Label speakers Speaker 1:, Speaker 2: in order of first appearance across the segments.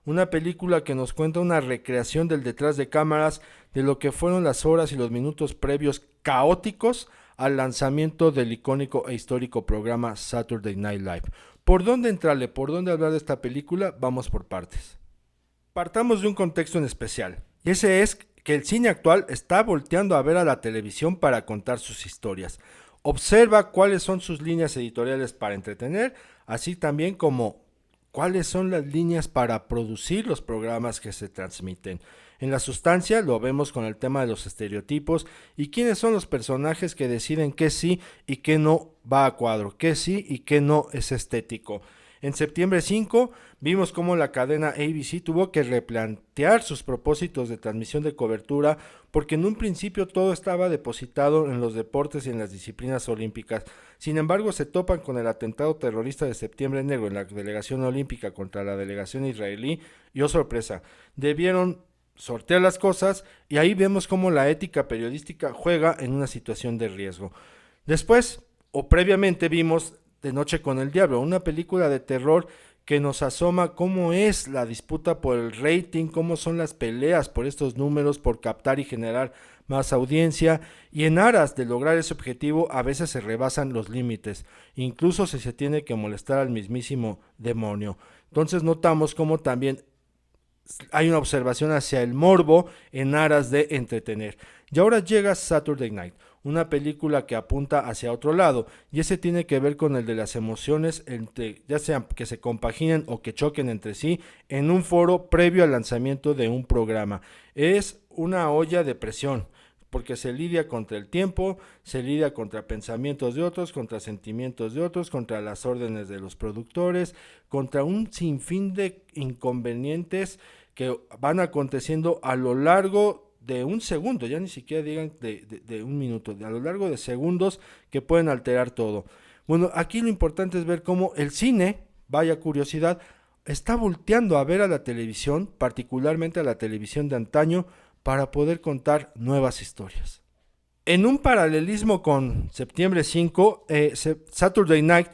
Speaker 1: una película que nos cuenta una recreación del detrás de cámaras de lo que fueron las horas y los minutos previos caóticos al lanzamiento del icónico e histórico programa Saturday Night Live. ¿Por dónde entrarle? ¿Por dónde hablar de esta película? Vamos por partes. Partamos de un contexto en especial, y ese es que el cine actual está volteando a ver a la televisión para contar sus historias. Observa cuáles son sus líneas editoriales para entretener, así también como cuáles son las líneas para producir los programas que se transmiten. En la sustancia lo vemos con el tema de los estereotipos y quiénes son los personajes que deciden qué sí y qué no va a cuadro, qué sí y qué no es estético. En septiembre 5 vimos cómo la cadena ABC tuvo que replantear sus propósitos de transmisión de cobertura porque en un principio todo estaba depositado en los deportes y en las disciplinas olímpicas. Sin embargo, se topan con el atentado terrorista de Septiembre Negro en la delegación olímpica contra la delegación israelí y, oh sorpresa, debieron sortear las cosas y ahí vemos cómo la ética periodística juega en una situación de riesgo. Después, o previamente, vimos De Noche con el Diablo, una película de terror que nos asoma cómo es la disputa por el rating, cómo son las peleas por estos números, por captar y generar más audiencia, y en aras de lograr ese objetivo a veces se rebasan los límites, incluso si se tiene que molestar al mismísimo demonio. Entonces notamos cómo también hay una observación hacia el morbo en aras de entretener. Y ahora llega Saturday Night, una película que apunta hacia otro lado, y ese tiene que ver con el de las emociones, ya sean que se compaginen o que choquen entre sí, en un foro previo al lanzamiento de un programa. Es una olla de presión, porque se lidia contra el tiempo, se lidia contra pensamientos de otros, contra sentimientos de otros, contra las órdenes de los productores, contra un sinfín de inconvenientes que van aconteciendo a lo largo de un segundo, ya ni siquiera digan de un minuto, a lo largo de segundos que pueden alterar todo. Bueno, aquí lo importante es ver cómo el cine, vaya curiosidad, está volteando a ver a la televisión, particularmente a la televisión de antaño, para poder contar nuevas historias. En un paralelismo con Septiembre 5, Saturday Night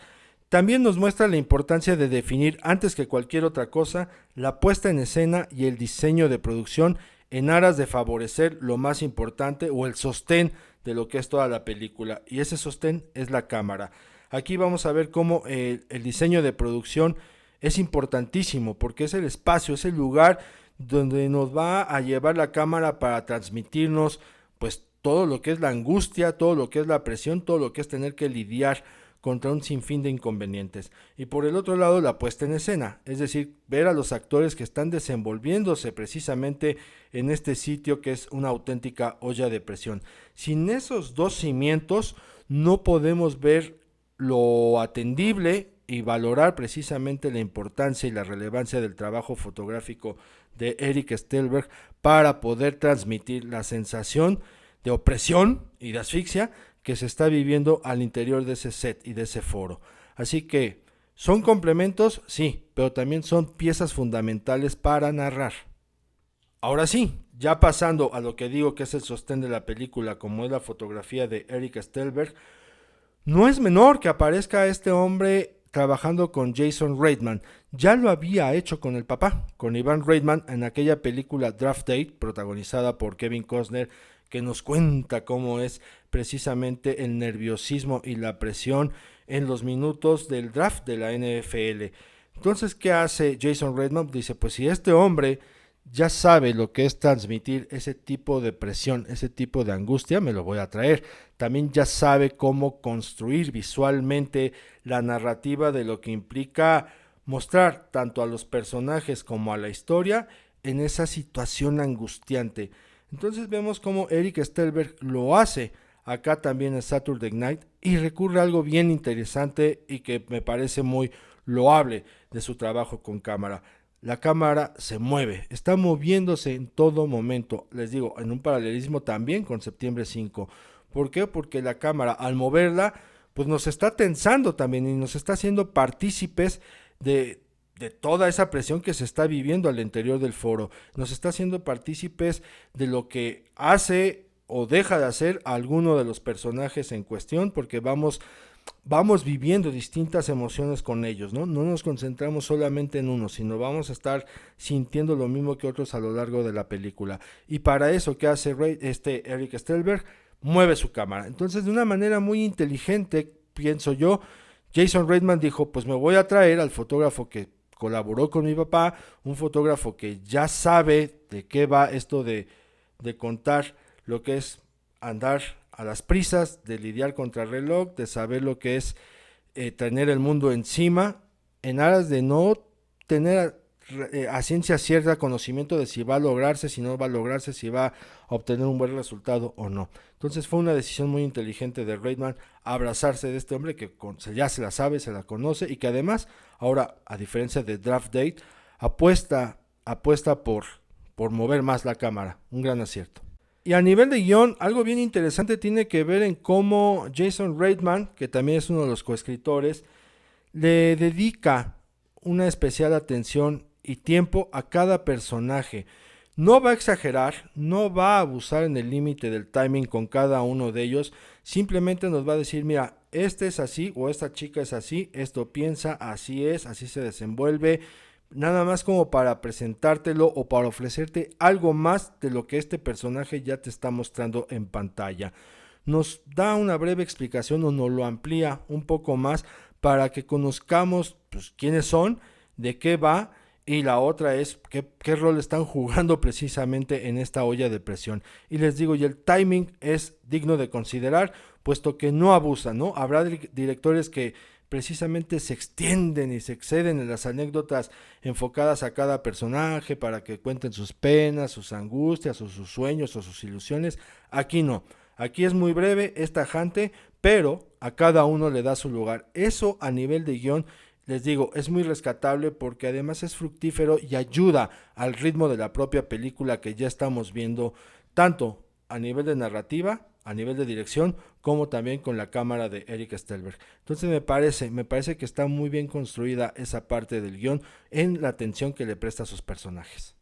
Speaker 1: también nos muestra la importancia de definir antes que cualquier otra cosa la puesta en escena y el diseño de producción en aras de favorecer lo más importante o el sostén de lo que es toda la película, y ese sostén es la cámara. Aquí vamos a ver cómo el diseño de producción es importantísimo porque es el espacio, es el lugar donde nos va a llevar la cámara para transmitirnos pues todo lo que es la angustia, todo lo que es la presión, todo lo que es tener que lidiar contra un sinfín de inconvenientes. Y por el otro lado, la puesta en escena, es decir, ver a los actores que están desenvolviéndose precisamente en este sitio que es una auténtica olla de presión. Sin esos dos cimientos no podemos ver lo atendible y valorar precisamente la importancia y la relevancia del trabajo fotográfico de Eric Stelberg para poder transmitir la sensación de opresión y de asfixia que se está viviendo al interior de ese set y de ese foro. Así que son complementos, sí, pero también son piezas fundamentales para narrar. Ahora sí, ya pasando a lo que digo que es el sostén de la película, como es la fotografía de Eric Stelberg, no es menor que aparezca este hombre trabajando con Jason Reitman. Ya lo había hecho con el papá, con Ivan Reitman, en aquella película Draft Day, protagonizada por Kevin Costner, que nos cuenta cómo es precisamente el nerviosismo y la presión en los minutos del draft de la NFL. Entonces, ¿qué hace Jason Reitman? Dice, pues si este hombre ya sabe lo que es transmitir ese tipo de presión, ese tipo de angustia, me lo voy a traer. También ya sabe cómo construir visualmente la narrativa de lo que implica mostrar tanto a los personajes como a la historia en esa situación angustiante. Entonces vemos cómo Eric Stelberg lo hace acá también en Saturday Night y recurre a algo bien interesante y que me parece muy loable de su trabajo con cámara. La cámara se mueve, está moviéndose en todo momento, les digo, en un paralelismo también con Septiembre 5. ¿Por qué? Porque la cámara al moverla pues nos está tensando también y nos está haciendo partícipes de toda esa presión que se está viviendo al interior del foro. Nos está haciendo partícipes de lo que hace o deja de hacer alguno de los personajes en cuestión, porque vamos vamos viviendo distintas emociones con ellos, ¿no? No nos concentramos solamente en uno, sino vamos a estar sintiendo lo mismo que otros a lo largo de la película. Y para eso, ¿qué hace Eric Stolberg? Mueve su cámara. Entonces, de una manera muy inteligente, pienso yo, Jason Reitman dijo, pues me voy a traer al fotógrafo que colaboró con mi papá, un fotógrafo que ya sabe de qué va esto de contar lo que es andar a las prisas, de lidiar contra el reloj, de saber lo que es tener el mundo encima, en aras de no tener a ciencia cierta conocimiento de si va a lograrse, si no va a lograrse, si va a obtener un buen resultado o no. Entonces fue una decisión muy inteligente de Reitman abrazarse de este hombre que ya se la sabe, se la conoce y que además ahora, a diferencia de Draft Date, apuesta por mover más la cámara. Un gran acierto. Y a nivel de guión, algo bien interesante tiene que ver en cómo Jason Reitman, que también es uno de los coescritores, le dedica una especial atención y tiempo a cada personaje. No va a exagerar, no va a abusar en el límite del timing con cada uno de ellos, simplemente nos va a decir, mira, este es así o esta chica es así, esto piensa, así es, así se desenvuelve, nada más como para presentártelo o para ofrecerte algo más de lo que este personaje ya te está mostrando en pantalla. Nos da una breve explicación o nos lo amplía un poco más para que conozcamos pues, quiénes son, de qué va, y la otra es qué rol están jugando precisamente en esta olla de presión. Y les digo, y el timing es digno de considerar, puesto que no abusa, ¿no? Habrá directores que precisamente se extienden y se exceden en las anécdotas enfocadas a cada personaje para que cuenten sus penas, sus angustias o sus sueños o sus ilusiones. Aquí no, aquí es muy breve, es tajante, pero a cada uno le da su lugar. Eso a nivel de guión, les digo, es muy rescatable porque además es fructífero y ayuda al ritmo de la propia película que ya estamos viendo, tanto a nivel de narrativa, a nivel de dirección, como también con la cámara de Eric Stolberg. Entonces me parece que está muy bien construida esa parte del guión en la atención que le presta a sus personajes.